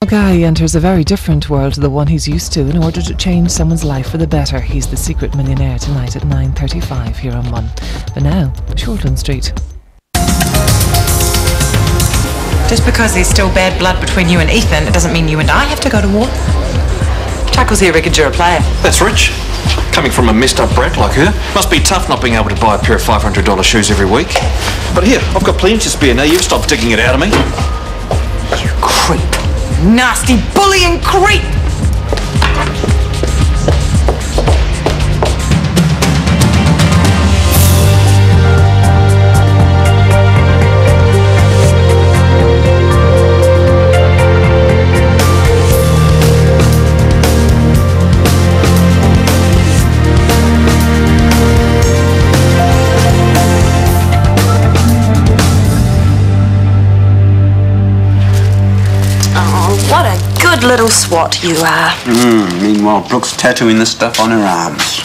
A guy enters a very different world to the one he's used to in order to change someone's life for the better. He's The Secret Millionaire tonight at 9:35 here on 1. But now, Shortland Street. Just because there's still bad blood between you and Ethan, it doesn't mean you and I have to go to war. Chuckles here reckons you're a player. That's rich. Coming from a messed up brat like her. Must be tough not being able to buy a pair of $500 shoes every week. But here, I've got plenty to spare now. You've stopped digging it out of me. You creep. Nasty bullying creep! What a good little swat you are. Meanwhile, Brooke's tattooing this stuff on her arms.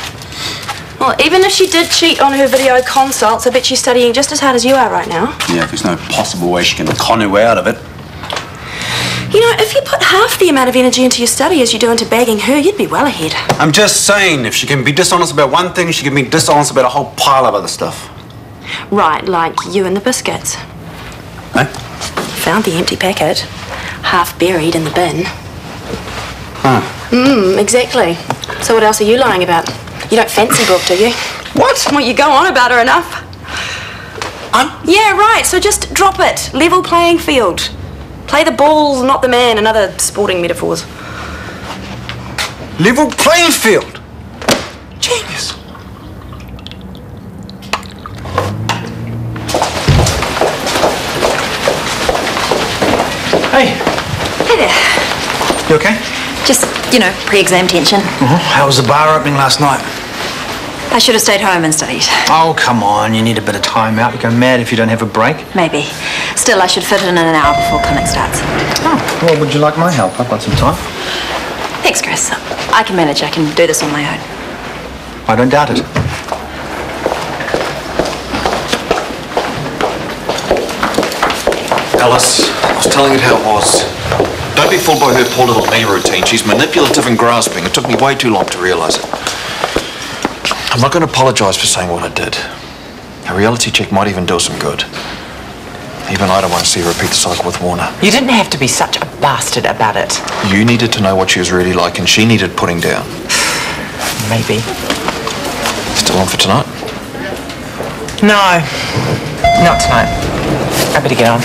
Well, even if she did cheat on her video consults, I bet she's studying just as hard as you are right now. Yeah, there's no possible way she can con her way out of it. You know, if you put half the amount of energy into your study as you do into bagging her, you'd be well ahead. I'm just saying, if she can be dishonest about one thing, she can be dishonest about a whole pile of other stuff. Right, like you and the biscuits. Eh? Found the empty packet, half buried in the bin. Huh. Exactly. So what else are you lying about? You don't fancy Brooke, do you? What? Well, you go on about her enough. Yeah, right, so just drop it. Level playing field. Play the ball, not the man, and other sporting metaphors. Level playing field? Genius. Hey. Hey there. You okay? Just, you know, pre-exam tension. How was the bar opening last night? I should have stayed home and studied. Oh, come on. You need a bit of time out. You go mad if you don't have a break. Maybe. Still, I should fit in an hour before clinic starts. Oh, well, would you like my help? I've got some time. Thanks, Chris. I can manage. I can do this on my own. I don't doubt it. Alice, I was telling you how it was. Don't be fooled by her poor little me routine. She's manipulative and grasping. It took me way too long to realise it. I'm not going to apologise for saying what I did. A reality check might even do some good. Even I don't want to see her repeat the cycle with Warner. You didn't have to be such a bastard about it. You needed to know what she was really like, and she needed putting down. Maybe. Still on for tonight? No, not tonight. I better get on.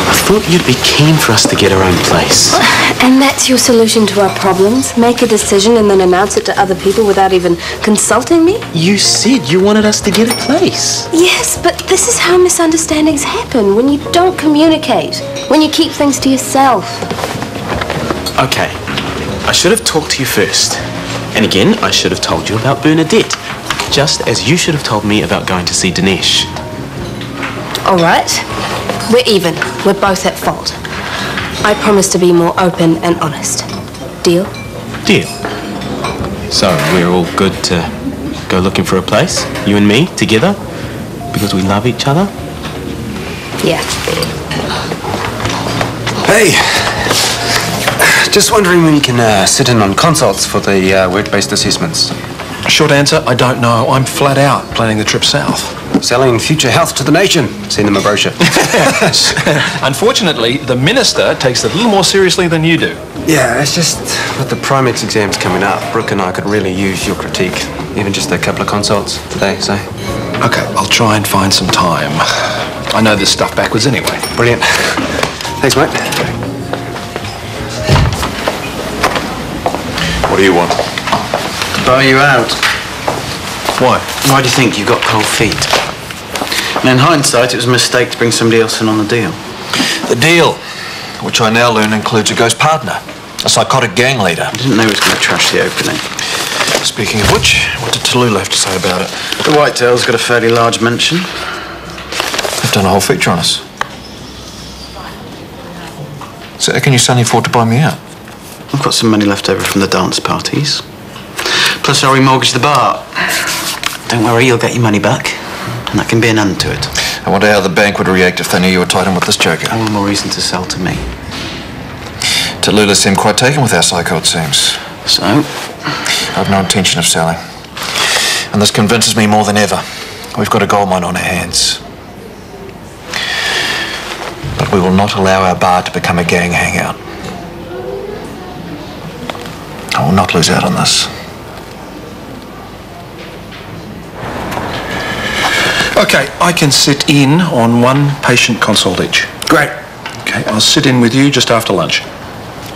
I thought you'd be keen for us to get our own place. And that's your solution to our problems? Make a decision and then announce it to other people without even consulting me? You said you wanted us to get a place. Yes, but this is how misunderstandings happen, when you don't communicate, when you keep things to yourself. Okay, I should have talked to you first. And again, I should have told you about Bernadette. Just as you should have told me about going to see Dinesh. All right. We're even. We're both at fault. I promise to be more open and honest. Deal? Deal. So we're all good to go looking for a place? You and me, together? Because we love each other? Yeah. Hey. Just wondering when you can sit in on consults for the word-based assessments. Short answer, I don't know. I'm flat out planning the trip south. Selling future health to the nation. Send them a brochure. Unfortunately, the minister takes it a little more seriously than you do. Yeah, it's just with the Primex exams coming up, Brooke and I could really use your critique. Even just a couple of consults today, so. Okay, I'll try and find some time. I know this stuff backwards anyway. Brilliant. Thanks, mate. What do you want? Bow you out. Why? Why do you think you got cold feet? And in hindsight, it was a mistake to bring somebody else in on the deal. The deal, which I now learn includes a ghost partner, a psychotic gang leader. I didn't know he was going to trash the opening. Speaking of which, what did Tallulah have to say about it? The Whitetail's got a fairly large mention. They've done a whole feature on us. So how can you suddenly afford to buy me out? I've got some money left over from the dance parties. Plus I remortgaged the bar. Don't worry, you'll get your money back. And that can be an end to it. I wonder how the bank would react if they knew you were tied in with this joker. All the more reason to sell to me. Tallulah seemed quite taken with our psycho, it seems. So? I've no intention of selling. And this convinces me more than ever. We've got a gold mine on our hands. But we will not allow our bar to become a gang hangout. I will not lose out on this. Okay, I can sit in on one patient consult each. Great. Okay, I'll sit in with you just after lunch.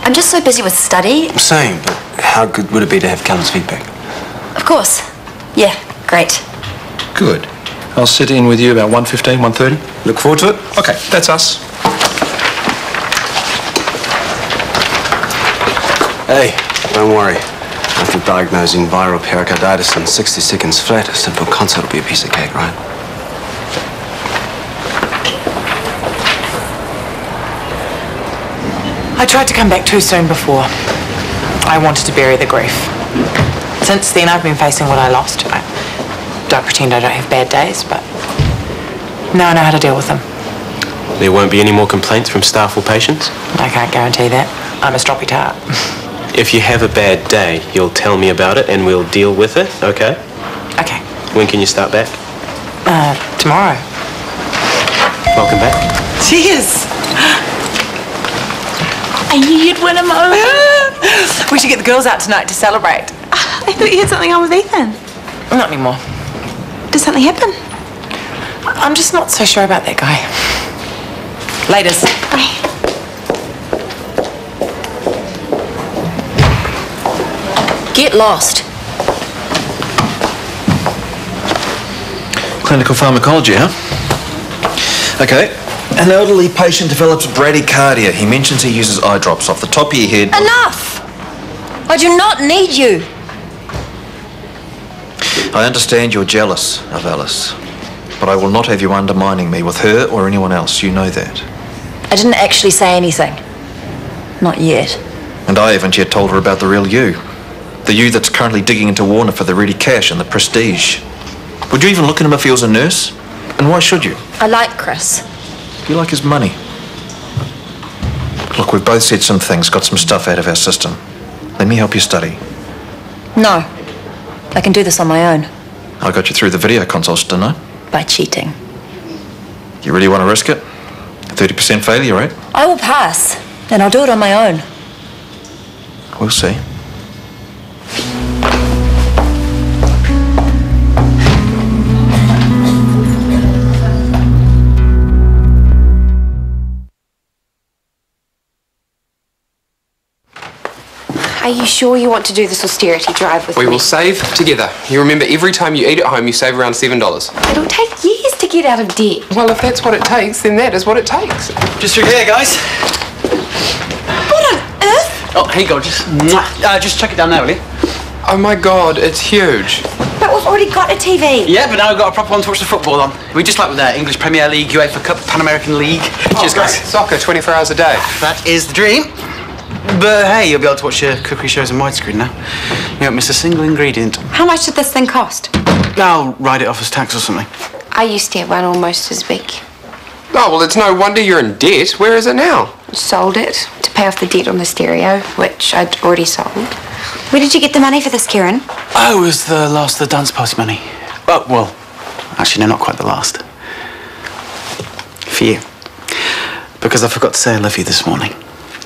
I'm just so busy with study. Same, but how good would it be to have Callum's feedback? Of course. Yeah, great. Good. I'll sit in with you about 1:15, 1:30. Look forward to it. Okay, that's us. Hey, don't worry. After diagnosing viral pericarditis in 60 seconds flat, a simple consult will be a piece of cake, right? I tried to come back too soon before. I wanted to bury the grief. Since then, I've been facing what I lost. I don't pretend I don't have bad days, but now I know how to deal with them. There won't be any more complaints from staff or patients? I can't guarantee that. I'm a stroppy tart. If you have a bad day, you'll tell me about it and we'll deal with it, okay? Okay. When can you start back? Tomorrow. Welcome back. Cheers! I knew you'd win a moment. We should get the girls out tonight to celebrate. I thought you had something on with Ethan. Not anymore. Did something happen? I'm just not so sure about that guy. Laters. Bye. Get lost. Clinical pharmacology, huh? Okay. An elderly patient develops bradycardia. He mentions he uses eye drops. Off the top of your head. Enough! I do not need you. I understand you're jealous of Alice, but I will not have you undermining me with her or anyone else. You know that. I didn't actually say anything. Not yet. And I haven't yet told her about the real you. The you that's currently digging into Warner for the ready cash and the prestige. Would you even look at him if he was a nurse? And why should you? I like Chris. You like his money. Look, we've both said some things, got some stuff out of our system. Let me help you study. No. I can do this on my own. I got you through the video consults, didn't I? By cheating. You really want to risk it? 30% failure rate? I will pass. And I'll do it on my own. We'll see. Are you sure you want to do this austerity drive with me? We will save together. You remember, every time you eat at home, you save around $7. It'll take years to get out of debt. Well, if that's what it takes, then that is what it takes. Just through here, guys. What on earth? Oh, here you go. Just check it down there, will you? Oh my God, it's huge. But we've already got a TV. Yeah, but now we've got a proper one to watch the football on. We just like with that English Premier League, UEFA Cup, Pan American League. Cheers, guys. Soccer, 24 hours a day. That is the dream. But hey, you'll be able to watch your cookery shows on widescreen now. You won't miss a single ingredient. How much did this thing cost? I'll write it off as tax or something. I used to have one almost as big. Oh, well, it's no wonder you're in debt. Where is it now? Sold it to pay off the debt on the stereo, which I'd already sold. Where did you get the money for this, Kieran? Oh, it was the last of the dance party money. Oh, well, actually, no, not quite the last. For you. Because I forgot to say I love you this morning.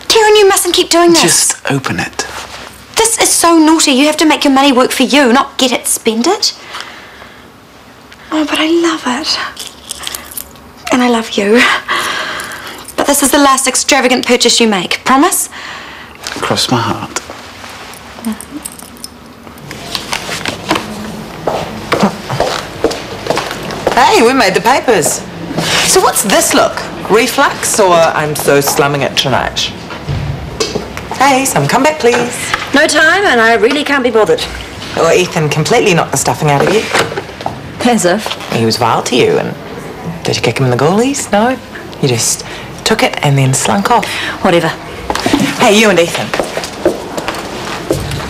Kieran, you mustn't keep doing this. Just open it. This is so naughty. You have to make your money work for you, not get it, spend it. Oh, but I love it. And I love you. But this is the last extravagant purchase you make. Promise? Cross my heart. Hey, we made the papers. So what's this look? Reflux or I'm so slumming it tonight? Hey, some comeback, please. No time, and I really can't be bothered. Or Ethan completely knocked the stuffing out of you. As if. He was vile to you, and did you kick him in the goalies? No? You just took it and then slunk off. Whatever. Hey, you and Ethan.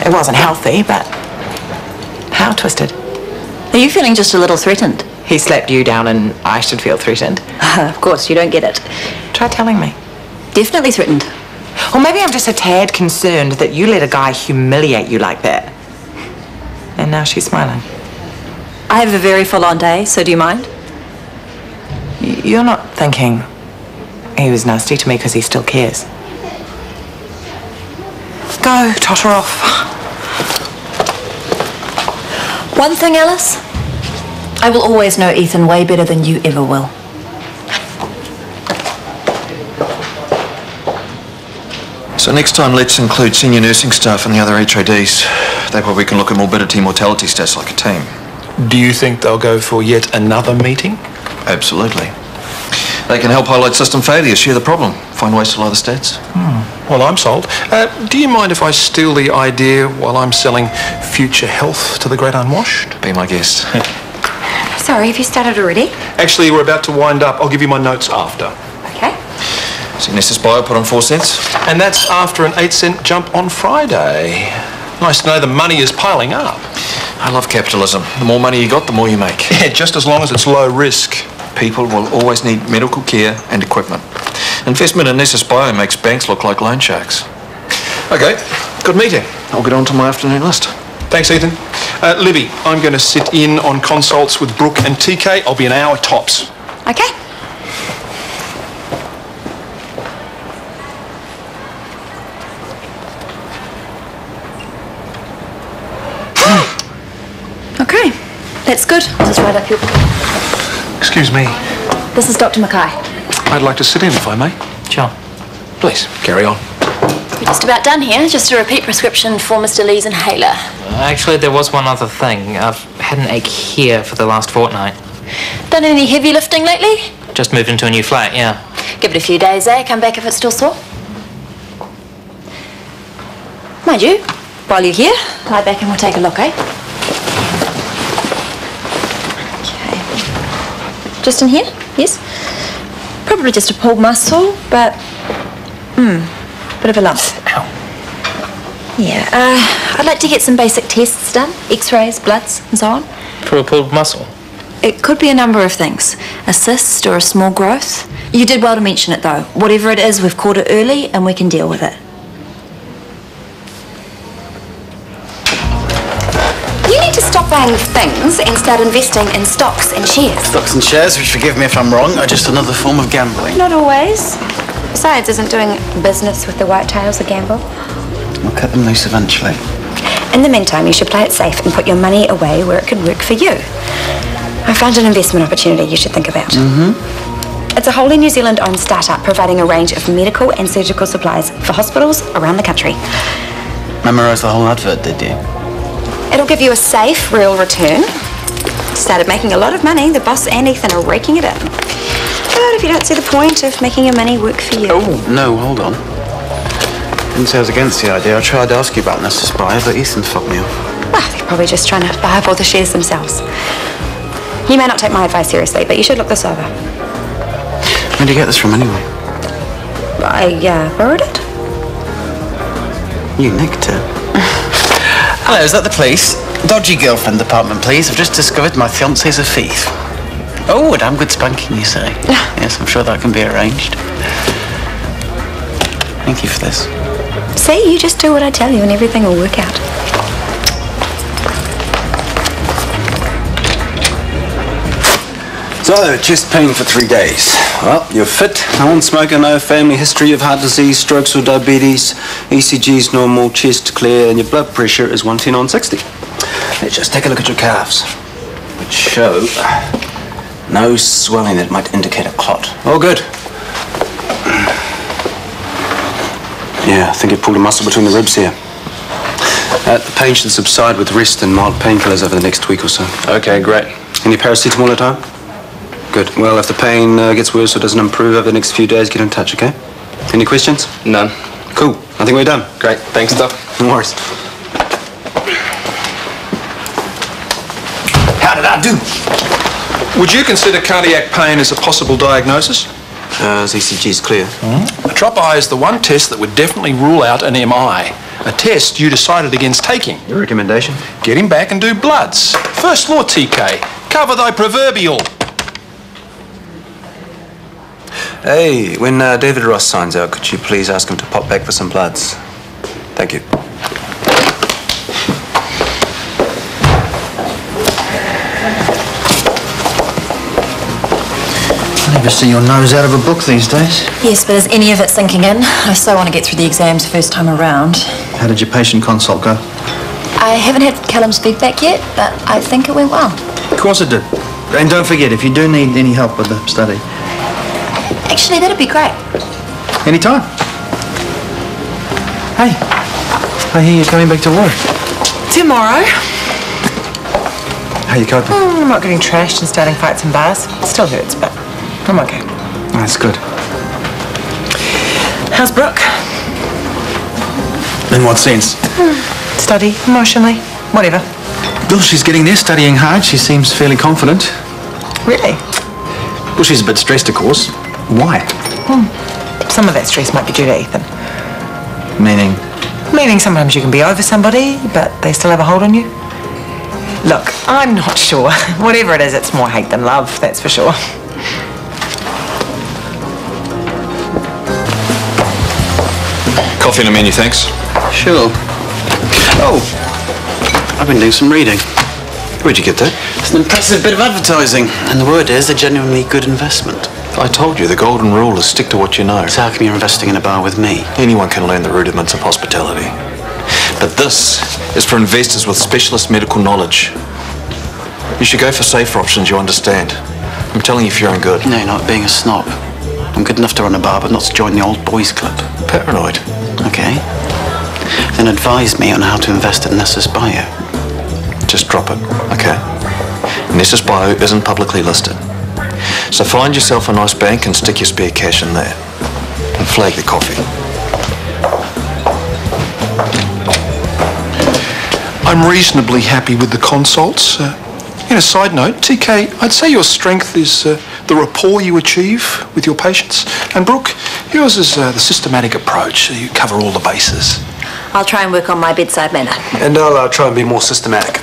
It wasn't healthy, but how twisted? Are you feeling just a little threatened? He slapped you down and I should feel threatened. Of course, you don't get it. Try telling me. Definitely threatened. Or maybe I'm just a tad concerned that you let a guy humiliate you like that. And now she's smiling. I have a very full-on day, so do you mind? You're not thinking he was nasty to me because he still cares. Go, totter off. One thing, Alice. I will always know Ethan way better than you ever will. So next time, let's include senior nursing staff and the other HODs. That way we can look at morbidity mortality stats like a team. Do you think they'll go for yet another meeting? Absolutely. They can help highlight system failures, share the problem, find ways to lower the stats. Well, I'm sold. Do you mind if I steal the idea while I'm selling future health to the great unwashed? Be my guest. Sorry, have you started already? Actually, we're about to wind up. I'll give you my notes after. Okay. See Nessus Bio put on 4 cents. And that's after an 8-cent jump on Friday. Nice to know the money is piling up. I love capitalism. The more money you got, the more you make. Yeah, just as long as it's low risk. People will always need medical care and equipment. Investment in Nessus Bio makes banks look like loan sharks. Okay, good meeting. I'll get on to my afternoon list. Thanks, Ethan. Libby, I'm going to sit in on consults with Brooke and TK. I'll be an hour tops. Okay. Okay, that's good. I'll just write up your... Excuse me. This is Dr. Mackay. I'd like to sit in, if I may. Sure. Please, carry on. We're just about done here. Just a repeat prescription for Mr. Lee's inhaler. Actually, there was one other thing. I've had an ache here for the last fortnight. Done any heavy lifting lately? Just moved into a new flat, yeah. Give it a few days, eh? Come back if it's still sore. Mind you, while you're here, lie back and we'll take a look, eh? Okay. Just in here? Yes? Probably just a pulled muscle, but... bit of a lump. Ow. Yeah, I'd like to get some basic tests done. X-rays, bloods, and so on. For a pulled muscle? It could be a number of things. A cyst or a small growth. You did well to mention it, though. Whatever it is, we've caught it early and we can deal with it. You need to stop buying things and start investing in stocks and shares. Stocks and shares, which forgive me if I'm wrong, are just another form of gambling. Not always. Besides, isn't doing business with the whitetails a gamble? We'll cut them loose eventually. In the meantime, you should play it safe and put your money away where it can work for you. I found an investment opportunity you should think about. It's a wholly New Zealand-owned startup providing a range of medical and surgical supplies for hospitals around the country. Memorise the whole advert, did you? It'll give you a safe, real return. Started making a lot of money. The boss and Ethan are raking it in. But if you don't see the point of making your money work for you... Oh, no, hold on. Didn't say I was against the idea. I tried to ask you about Nessus Bio, but Ethan fucked me off. Well, they're probably just trying to buy up all the shares themselves. You may not take my advice seriously, but you should look this over. Where'd you get this from, anyway? I borrowed it. You nicked it. Hello, is that the police? Dodgy girlfriend department, please. I've just discovered my fiancé's a thief. Oh, a damn good spanking, you say? Yes, I'm sure that can be arranged. Thank you for this. See, you just do what I tell you and everything will work out. So, chest pain for 3 days. Well, you're fit, no non-smoker, no family history of heart disease, strokes or diabetes, ECG's normal, chest clear, and your blood pressure is 110 on 60. Let's just take a look at your calves, which show no swelling that might indicate a clot. Oh, good. Yeah, I think you pulled a muscle between the ribs here. The pain should subside with rest and mild painkillers over the next week or so. Okay, great. Any paracetamol at home? Good. Well, if the pain gets worse or doesn't improve over the next few days, get in touch, okay? Any questions? None. Cool. I think we're done. Great. Thanks, Doc. No worries. How did I do? Would you consider cardiac pain as a possible diagnosis? ECG's clear. A drop eye is the one test that would definitely rule out an MI. A test you decided against taking. Your recommendation? Get him back and do bloods. First law, TK. Cover thy proverbial. Hey, when David Ross signs out, could you please ask him to pop back for some bloods? Thank you. I never see your nose out of a book these days. Yes, but is any of it sinking in? I so want to get through the exams first time around. How did your patient consult go? I haven't had Callum's feedback yet, but I think it went well. Of course it did. And don't forget, if you do need any help with the study, Actually, that'd be great. anytime. Hey, I hear you're coming back to work. Tomorrow. How you coping? I'm not getting trashed and starting fights in bars. It still hurts, but I'm okay. That's good. How's Brooke? In what sense? Study, emotionally, whatever. Well, she's getting there, studying hard. She seems fairly confident. Really? Well, she's a bit stressed, of course. Why? Some of that stress might be due to Ethan. Meaning? Meaning sometimes you can be over somebody, but they still have a hold on you. Look, I'm not sure. Whatever it is, it's more hate than love, that's for sure. Coffee on the menu, thanks. Sure. Oh, I've been doing some reading. Where'd you get that? It's an impressive bit of advertising. And the word is a genuinely good investment. I told you, the golden rule is stick to what you know. So how come you're investing in a bar with me? Anyone can learn the rudiments of hospitality. But this is for investors with specialist medical knowledge. You should go for safer options, you understand. I'm telling you for your own good. No, you're not being a snob. I'm good enough to run a bar, but not to join the old boys club. Paranoid. Okay. Then advise me on how to invest in Nessus Bio. Just drop it, okay? Nessus Bio isn't publicly listed. So find yourself a nice bank and stick your spare cash in there. And flag the coffee. I'm reasonably happy with the consults. In a side note, TK, I'd say your strength is the rapport you achieve with your patients. And Brooke, yours is the systematic approach. You cover all the bases. I'll try and work on my bedside manner. And I'll try and be more systematic.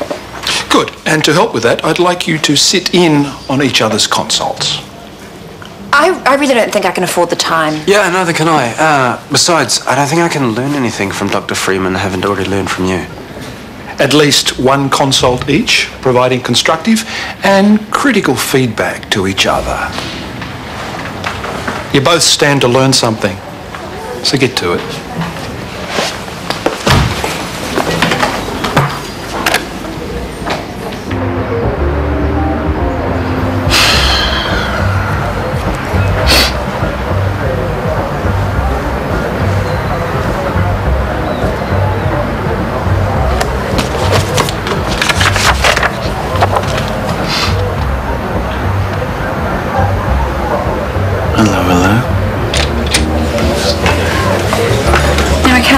Good. And to help with that, I'd like you to sit in on each other's consults. I really don't think I can afford the time. Yeah, neither can I. Besides, I don't think I can learn anything from Dr. Freeman I haven't already learned from you. At least one consult each, providing constructive and critical feedback to each other. You both stand to learn something, so get to it.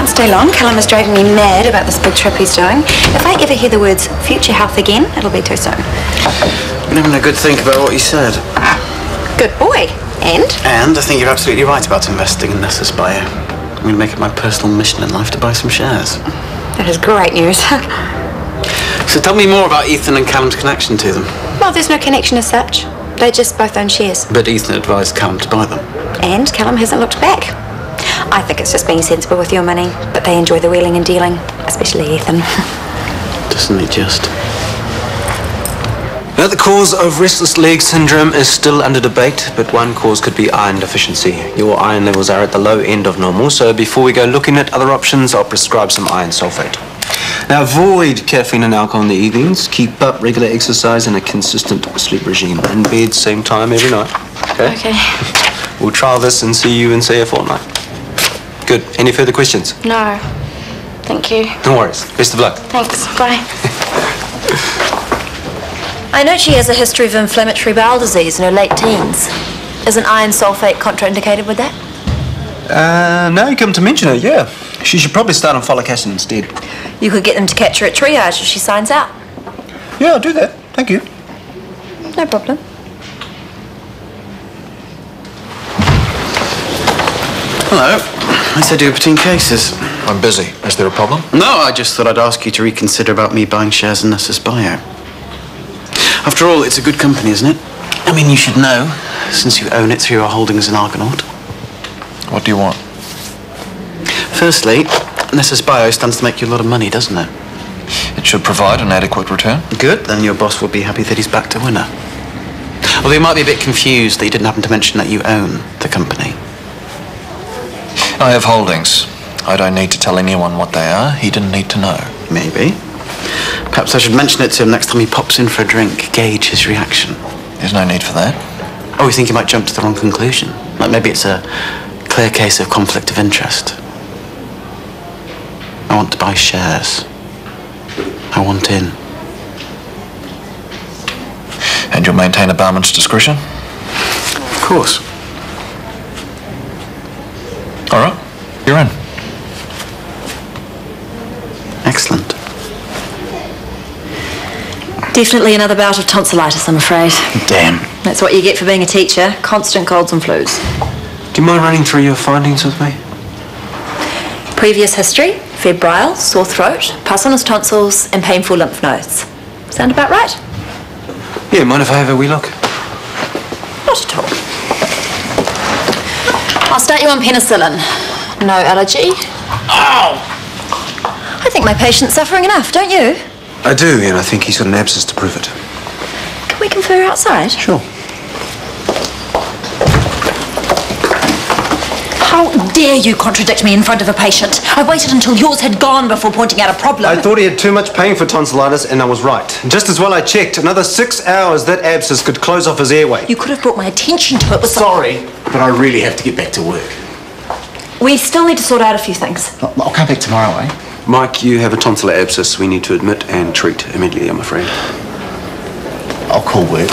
Stay long. Callum is driving me mad about this big trip he's doing. If I ever hear the words future health again, it'll be too soon. Been having a good think about what you said. Good boy. And? And I think you're absolutely right about investing in Nessus Bio. I'm going to make it my personal mission in life to buy some shares. That is great news. So tell me more about Ethan and Callum's connection to them. Well, there's no connection as such. They just both own shares. But Ethan advised Callum to buy them. And Callum hasn't looked back. I think it's just being sensible with your money, but they enjoy the wheeling and dealing, especially Ethan. Doesn't he just? Now, the cause of restless leg syndrome is still under debate, but one cause could be iron deficiency. Your iron levels are at the low end of normal, so before we go looking at other options, I'll prescribe some iron sulfate. Now, avoid caffeine and alcohol in the evenings. Keep up regular exercise and a consistent sleep regime. In bed, same time every night. Okay? Okay. We'll trial this and see you in, say, a fortnight. Good. Any further questions? No. Thank you. No worries. Best of luck. Thanks. Bye. I note she has a history of inflammatory bowel disease in her late teens. Isn't iron sulfate contraindicated with that? Now you come to mention it, yeah. She should probably start on folic acid instead. You could get them to catch her at triage if she signs out. Yeah, I'll do that. Thank you. No problem. Hello. I said you were between cases. I'm busy. Is there a problem? No, I just thought I'd ask you to reconsider about me buying shares in Nessus Bio. After all, it's a good company, isn't it? I mean, you should know, since you own it through your holdings in Argonaut. What do you want? Firstly, Nessus Bio stands to make you a lot of money, doesn't it? It should provide an adequate return. Good, then your boss will be happy that he's backed a winner. Although he might be a bit confused that you didn't happen to mention that you own the company. I have holdings. I don't need to tell anyone what they are. He didn't need to know. Maybe. Perhaps I should mention it to him next time he pops in for a drink, gauge his reaction. There's no need for that. Oh, you think he might jump to the wrong conclusion? Like maybe it's a clear case of conflict of interest. I want to buy shares. I want in. And you'll maintain a barman's discretion? Of course. All right, you're in. Excellent. Definitely another bout of tonsillitis, I'm afraid. Damn. That's what you get for being a teacher. Constant colds and flus. Do you mind running through your findings with me? Previous history, febrile, sore throat, pus on his tonsils, and painful lymph nodes. Sound about right? Yeah, mind if I have a wee look? Not at all. I'll start you on penicillin. No allergy. Ow! I think my patient's suffering enough, don't you? I do, and I think he's got an abscess to prove it. Can we confer outside? Sure. How dare you contradict me in front of a patient? I waited until yours had gone before pointing out a problem. I thought he had too much pain for tonsillitis, and I was right. Just as well I checked. Another 6 hours, that abscess could close off his airway. You could have brought my attention to it with Sorry, but I really have to get back to work. We still need to sort out a few things. I'll come back tomorrow, eh? Mike, you have a tonsillar abscess we need to admit and treat immediately, I'm afraid. I'll call work.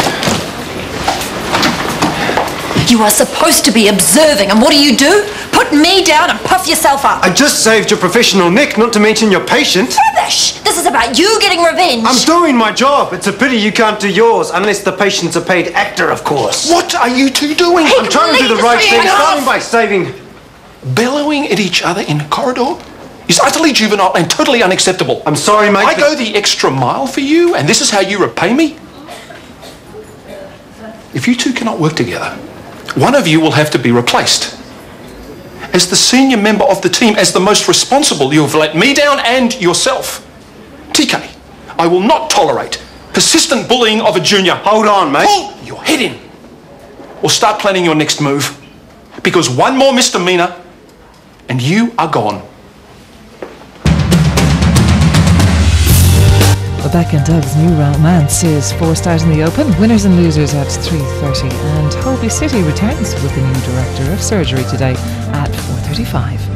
You are supposed to be observing, and what do? Put me down and puff yourself up. I just saved your professional neck, not to mention your patient. Rubbish! This is about you getting revenge. I'm doing my job. It's a pity you can't do yours, unless the patient's a paid actor, of course. What are you two doing? I'm trying to do the right thing, starting by saving... Bellowing at each other in a corridor is utterly juvenile and totally unacceptable. I'm sorry, mate. I go the extra mile for you, and this is how you repay me? If you two cannot work together, one of you will have to be replaced. As the senior member of the team, as the most responsible, you have let me down and yourself. TK, I will not tolerate persistent bullying of a junior. Hold on, mate. Pull your head in. Or start planning your next move. Because one more misdemeanor and you are gone. Rebecca and Doug's new romance is forced out in the open. Winners and losers at 3:30, and Holby City returns with the new director of surgery today at 4:35.